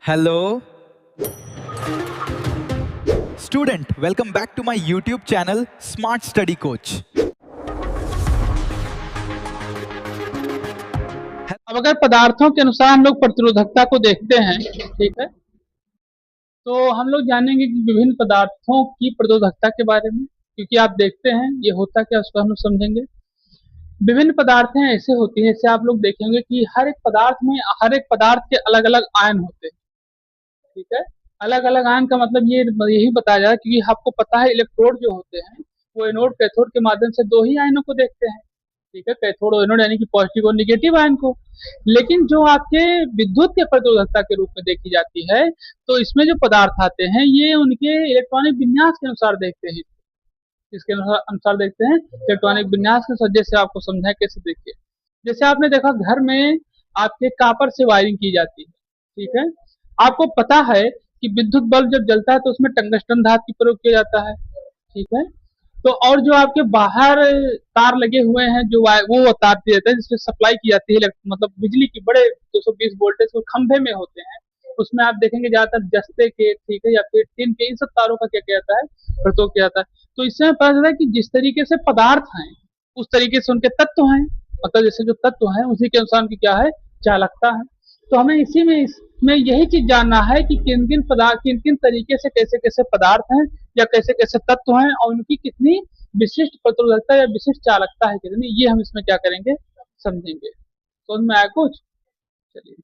Hello, student. Welcome back to my YouTube channel, Smart Study Coach. अब अगर पदार्थों के अनुसार हम लोग प्रतिरोधकता को देखते हैं, ठीक है, तो हम लोग जानेंगे कि विभिन्न पदार्थों की प्रतिरोधकता के बारे में, क्योंकि आप देखते हैं ये होता क्या उसको हम लोग समझेंगे। विभिन्न पदार्थें ऐसे होती हैं, जैसे आप लोग देखेंगे कि हर एक पदार्थ में हर एक पदार्थ के अलग-अलग आयन होते हैं, ठीक है। अलग-अलग आयन का मतलब ये यही बताया जा रहा है, क्योंकि आपको पता है इलेक्ट्रोड जो होते हैं, वो एनोड कैथोड के माध्यम से 2 ही आयनों को देखते हैं, ठीक है, कैथोड और एनोड यानी कि पॉजिटिव और नेगेटिव आयन को। लेकिन जो आपके विद्युत के प्रतिरोधकता के रूप में देखी जाती है, तो इसमें जो पदार्थ आते हैं, ये उनके इलेक्ट्रॉनिक विन्यास के अनुसार देखते हैं। किसके अनुसार देखते हैं? इलेक्ट्रॉनिक विन्यास के अनुसार। जैसे आपको समझाएँ, कैसे देखिए। जैसे आपने देखा घर में आपके कॉपर से वायरिंग की जाती है, ठीक है? आपको पता है कि विद्युत बल्ब जब जलता है तो उसमें टंगस्टन धातु की प्रयोग किया जाता है, ठीक है? तो और जो आपके बाहर तार लगे हुए हैं, जो वो तार दिए जाते हैं जिसमें सप्लाई की जाती है, मतलब बिजली की बड़े 220 वोल्टेज के खंभे में होते हैं। उसमें आप देखेंगे ज्यादातर जस्ते के, ठीक है, या फिर टिन के, इन सब तारों का क्या किया जाता है, प्रयोग किया जाता है। तो इससे हमें पता चलता है कि जिस तरीके से पदार्थ हैं, उस तरीके से उनके तत्व हैं। मतलब जैसे जो तत्व हैं उसी के अनुसार उनकी क्या है, चालकता है। तो हमें इसी में इसमें यही चीज जानना है कि किन किन पदार्थ किन किन तरीके से कैसे कैसे पदार्थ हैं या कैसे कैसे तत्व हैं और उनकी कितनी विशिष्ट प्रतिरोधकता या विशिष्ट चालकता है कितनी, ये हम इसमें क्या करेंगे, समझेंगे। समझ में आया कुछ? चलिए,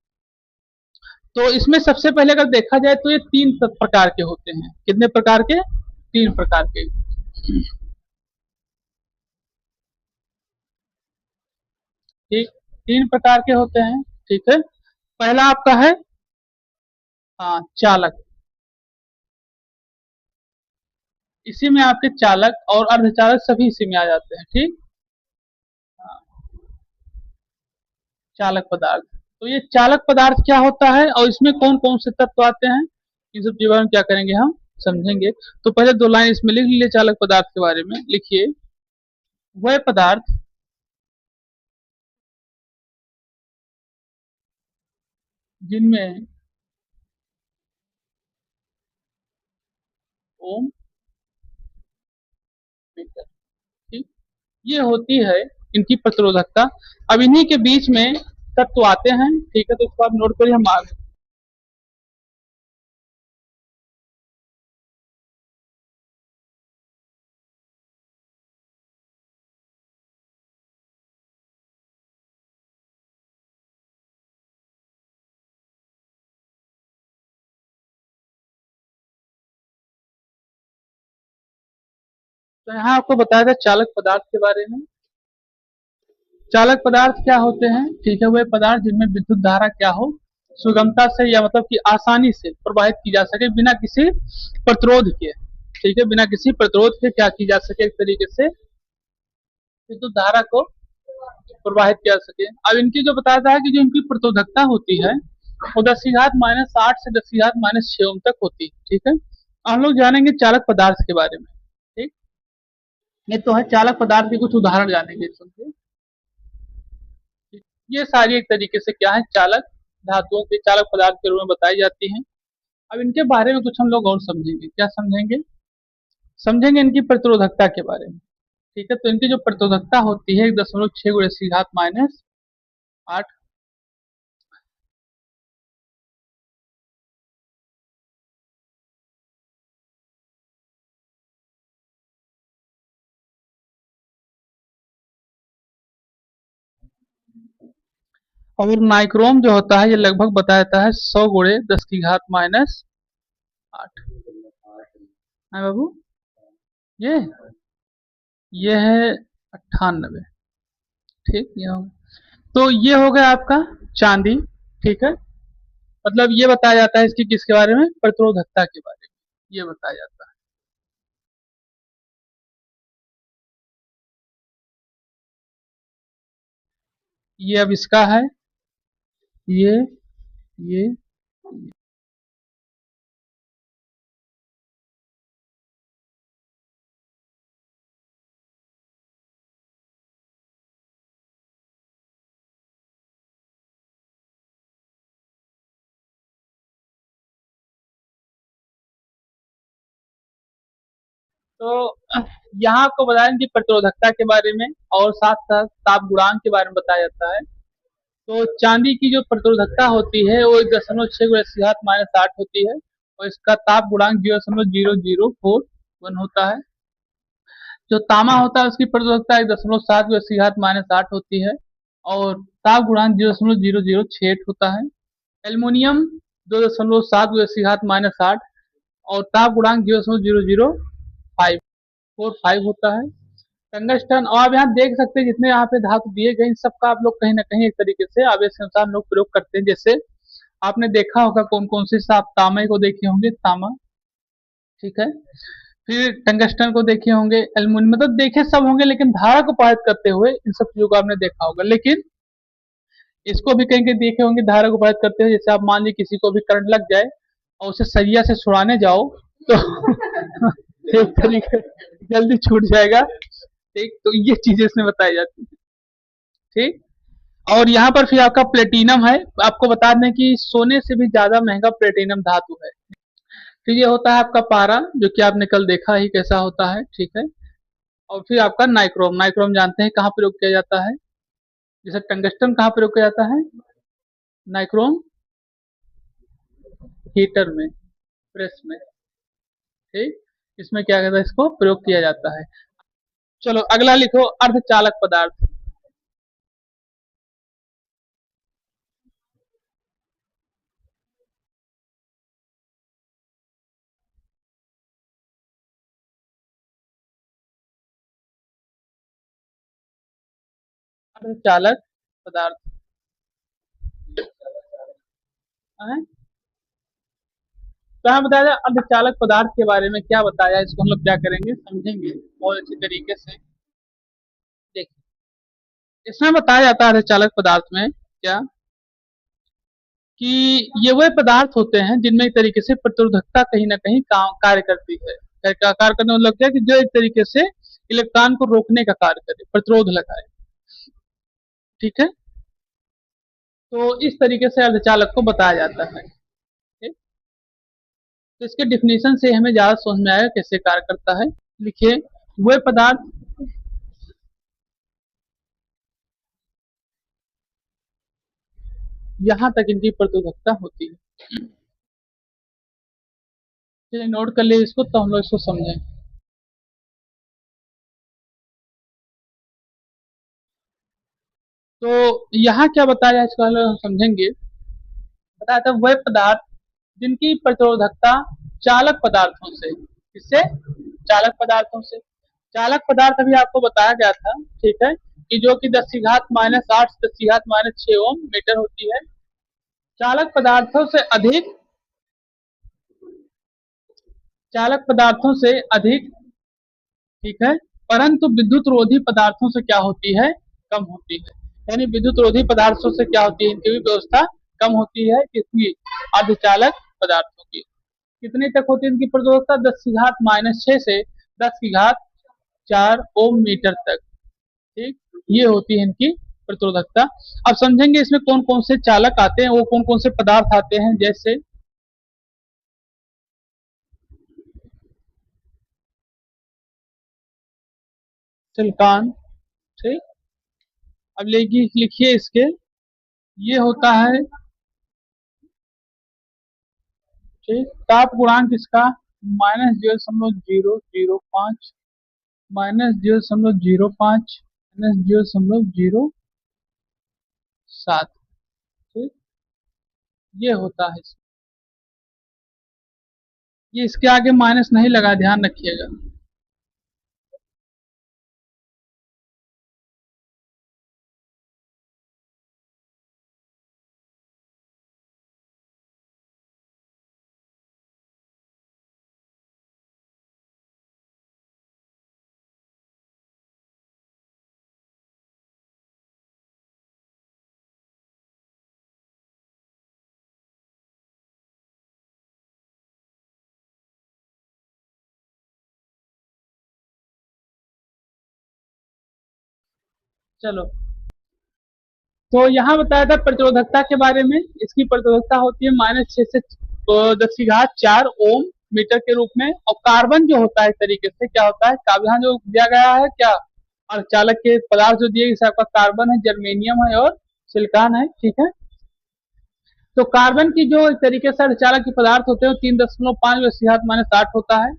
तो इसमें सबसे पहले अगर देखा जाए तो ये 3 प्रकार के होते हैं। कितने प्रकार के? 3 प्रकार के। ठीक, 3 प्रकार के होते हैं, ठीक है। पहला आपका है चालक। इसी में आपके चालक और अर्धचालक सभी इसी में आ जाते हैं, ठीक। चालक पदार्थ। तो ये चालक पदार्थ क्या होता है और इसमें कौन कौन से तत्व आते हैं, इन सब चीजों में क्या करेंगे, हम समझेंगे। तो पहले 2 लाइन इसमें लिख लीजिए चालक पदार्थ के बारे में। लिखिए, वह पदार्थ जिनमें ओम मीटर, ठीक, ये होती है इनकी प्रतिरोधकता। अब इन्हीं के बीच में तत्व आते हैं, ठीक है, तो इसको आप नोट करिए, हम आगे। तो यहाँ आपको बताया था चालक पदार्थ के बारे में। चालक पदार्थ क्या होते हैं, ठीक है, वे पदार्थ जिनमें विद्युत धारा क्या हो, सुगमता से या मतलब कि आसानी से प्रवाहित की जा सके बिना किसी प्रतिरोध के, ठीक है, बिना किसी प्रतिरोध के क्या की जा सके, एक तरीके से विद्युत धारा को प्रवाहित किया जा सके। अब इनकी जो बताया है कि जो इनकी प्रतिरोधकता होती है वो 10 की घात -8 से 10 की घात -6 ओम तक होती है, ठीक है। हम लोग जानेंगे चालक पदार्थ के बारे में, ठीक। ये तो है चालक पदार्थ के कुछ उदाहरण जानेंगे, समझिए। ये सारी एक तरीके से क्या है, चालक धातुओं के चालक पदार्थ के रूप में बताई जाती हैं। अब इनके बारे में कुछ हम लोग और समझेंगे। क्या समझेंगे? समझेंगे इनकी प्रतिरोधकता के बारे में, ठीक है। तो इनकी जो प्रतिरोधकता होती है 1.6 × 10⁻⁸ और नाइक्रोम जो होता है ये लगभग बताया जाता है 100 × 10⁻⁸ है बाबू। ये ये है 98, ठीक। ये हो, तो ये हो गया आपका चांदी, ठीक है। मतलब ये बताया जाता है इसकी किसके बारे में, प्रतिरोधकता के बारे में ये बताया जाता है। ये अब इसका है, ये ये तो यहाँ आपको बताएं कि प्रतिरोधकता के बारे में और साथ साथ ताप गुणांक के बारे में बताया जाता है। तो चांदी की जो प्रतिरोधकता होती है वो 1.6 × 10⁻⁸ होती है और इसका ताप गुणांक 0.0041 होता है। जो तांबा होता है उसकी प्रतिरोधकता 1.7 × 10⁻⁸ होती है और ताप गुणांक 0.0068 होता है। एल्युमिनियम 2.7 × 10⁻⁸ और ताप गुणांक 0.0045 होता है। टंगस्टन, और आप यहाँ देख सकते हैं जितने यहाँ पे धातु दिए गए इन सबका आप लोग कहीं ना कहीं एक तरीके से आवेश के अनुसार लोग प्रयोग करते हैं। जैसे आपने देखा होगा कौन कौन से, आप तांबे को देखे होंगे, तांबा, ठीक है, फिर टंगस्टन को देखे होंगे, एल्युमिनियम, मतलब देखे सब होंगे, लेकिन धारा को पारित करते हुए इन सब चीजों को आपने देखा होगा। लेकिन इसको भी कहीं कहीं देखे होंगे धारा को पारित करते हुए। जैसे आप मान लीजिए किसी को भी करंट लग जाए और उसे सरिया से छुड़ाने जाओ तो एक तरीके जल्दी छूट जाएगा, ठीक। तो ये चीजें इसमें बताई जाती है, ठीक। और यहाँ पर फिर आपका प्लेटिनम है। आपको बता दें कि सोने से भी ज्यादा महंगा प्लेटिनम धातु है। फिर ये होता है आपका पारा, जो कि आपने कल देखा ही कैसा होता है, ठीक है। और फिर आपका नाइक्रोम, नाइक्रोम जानते हैं कहाँ प्रयोग किया जाता है। जैसे टंगस्टन कहाँ प्रयोग किया जाता है, नाइक्रोम हीटर में, प्रेस में, ठीक। इसमें क्या कहता है, इसको प्रयोग किया जाता है। चलो अगला लिखो, अर्धचालक पदार्थ। अर्धचालक पदार्थ है। तो यहाँ बताया जाए अर्धचालक पदार्थ के बारे में क्या बताया, इसको हम लोग क्या करेंगे, समझेंगे बहुत अच्छी तरीके से। देखिए इसमें बताया जाता है अर्धचालक पदार्थ में क्या, कि ये वह पदार्थ होते हैं जिनमें एक तरीके से प्रतिरोधकता कहीं ना कहीं कार्य करती है। कार्य करने मतलब क्या, कि जो एक तरीके से इलेक्ट्रॉन को रोकने का कार्य करे, प्रतिरोध लगाए, ठीक है। तो इस तरीके से अर्धचालक को बताया जाता है, ठीक। तो इसके डिफिनेशन से हमें ज्यादा समझ में आएगा कैसे कार्य करता है। लिखिए, वह पदार्थ यहाँ तक इनकी प्रतिरोधकता होती है। चलिए नोट कर लिए इसको, तो हम लोग इसको समझें। तो यहाँ क्या बताया, इसको हम समझेंगे। बताया था वह पदार्थ जिनकी प्रतिरोधकता चालक पदार्थों से, किससे, चालक पदार्थों से। चालक पदार्थ अभी आपको बताया गया था, ठीक है, कि जो कि 10⁻⁸ से 10⁻⁶ ओम मीटर होती है। चालक पदार्थों से अधिक, चालक पदार्थों से अधिक, ठीक है, परंतु विद्युत रोधी पदार्थों से क्या होती है, कम होती है। यानी विद्युत रोधी पदार्थों से क्या होती है, इनकी भी व्यवस्था कम होती है, किसकी, अर्धचालक पदार्थों की। कितने तक होती है इनकी प्रतिरोधकता, 10⁻⁶ से 10⁻⁴ ओम मीटर तक, ठीक। ये होती है इनकी प्रतिरोधकता। अब समझेंगे इसमें कौन कौन से चालक आते हैं, वो कौन कौन से पदार्थ आते हैं। जैसे सिलिकॉन, ठीक। अब लिखिए इसके, ये होता है, ठीक। ताप गुणांक इसका -0.005, -0.05, -0.07, ठीक। ये होता है, ये इसके आगे माइनस नहीं लगा, ध्यान रखिएगा। चलो, तो यहाँ बताया था प्रतिरोधकता के बारे में। इसकी प्रतिरोधकता होती है -6 से 10⁻⁴ ओम मीटर के रूप में। और कार्बन जो होता है, इस तरीके से क्या होता है, यहाँ जो दिया गया है क्या, अर्धचालक के पदार्थ जो दिए, आपका कार्बन है, जर्मेनियम है और सिलिकॉन है, ठीक है। तो कार्बन की जो एक तरीके से अर्धचालक के पदार्थ होते हैं 3.5 होता है,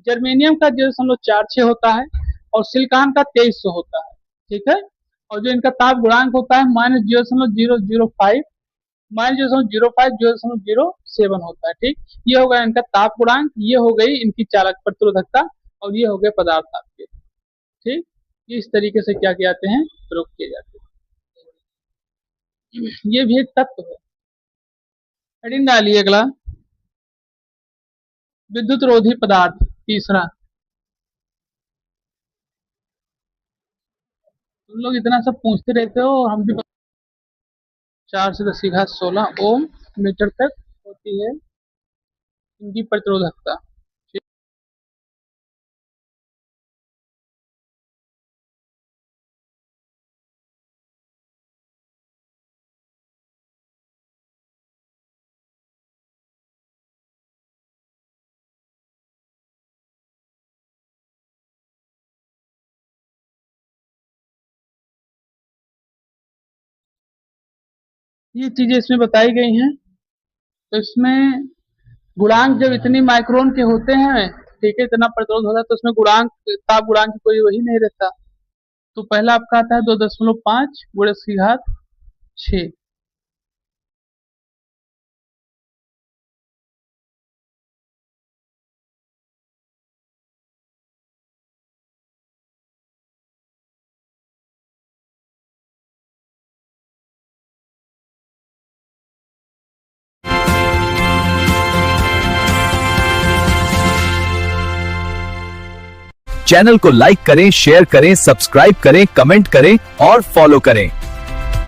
जर्मेनियम का 0.46 होता है और सिलिकॉन का 2300 होता है, ठीक है। और जो इनका ताप गुणांक होता है -0.005, -0.05 होता है, ठीक। ये हो गया इनका ताप गुणांक, ये हो गई इनकी चालक प्रतिरोधकता और ये हो गए पदार्थ आपके, ठीक। ये इस तरीके से क्या किए जाते हैं, प्रयोग किए जाते हैं। ये भी एक तत्व है। हेडिंग डालिए अगला, विद्युत रोधी पदार्थ तीसरा। तुम लोग इतना सब पूछते रहते हो, हम भी 4 से 10 की घात 16 ओम मीटर तक होती है इनकी प्रतिरोधकता। ये चीजें इसमें बताई गई हैं। तो इसमें गुणांक जब इतनी माइक्रोन के होते हैं, ठीक है, इतना प्रतिरोध होता है, तो उसमें गुणांक, ताप गुणांक कोई वही नहीं रहता। तो पहला आपका आता है 2.5 गुणे 10⁶। चैनल को लाइक करें, शेयर करें, सब्सक्राइब करें, कमेंट करें और फॉलो करें।